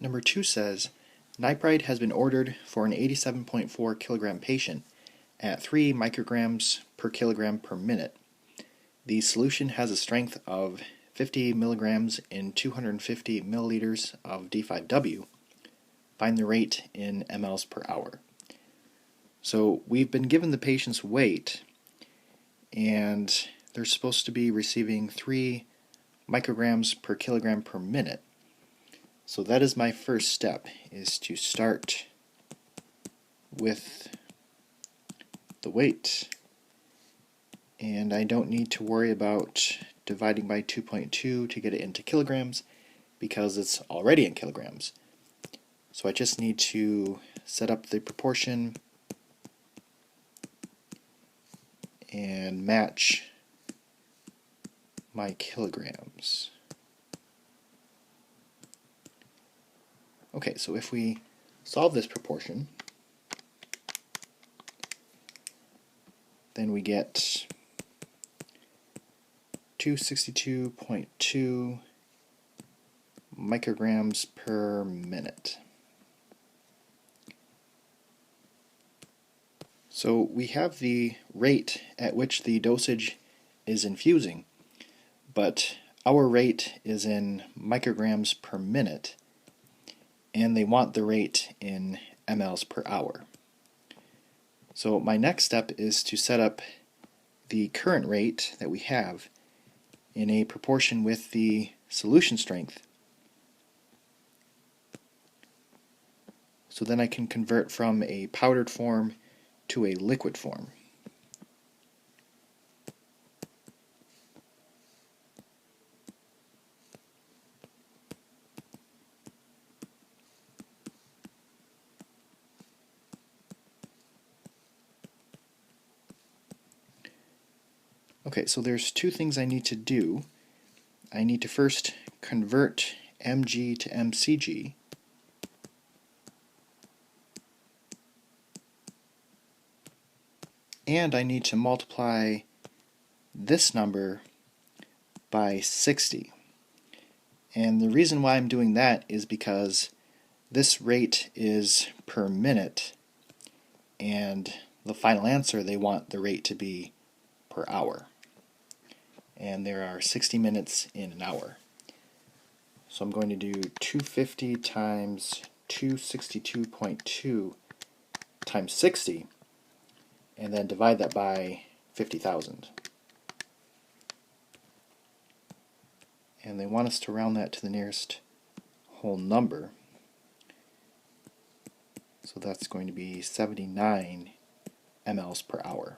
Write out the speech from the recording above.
Number 2 says, Nipride has been ordered for an 87.4 kilogram patient at 3 micrograms per kilogram per minute. The solution has a strength of 50 milligrams in 250 milliliters of D5W. Find the rate in mLs per hour. So we've been given the patient's weight, and they're supposed to be receiving 3 micrograms per kilogram per minute. So that is my first step, is to start with the weight. And I don't need to worry about dividing by 2.2 to get it into kilograms because it's already in kilograms. So I just need to set up the proportion and match my kilograms. Okay, so if we solve this proportion, then we get 262.2 micrograms per minute. So we have the rate at which the dosage is infusing, but our rate is in micrograms per minute, and they want the rate in mLs per hour. So my next step is to set up the current rate that we have in a proportion with the solution strength. So then I can convert from a powdered form to a liquid form. Okay, so there's two things I need to do. I need to first convert mg to mcg, and I need to multiply this number by 60. And the reason why I'm doing that is because this rate is per minute, and the final answer, they want the rate to be per hour. And there are 60 minutes in an hour. So I'm going to do 250 times 262.2 times 60, and then divide that by 50,000. And they want us to round that to the nearest whole number. So that's going to be 79 mLs per hour.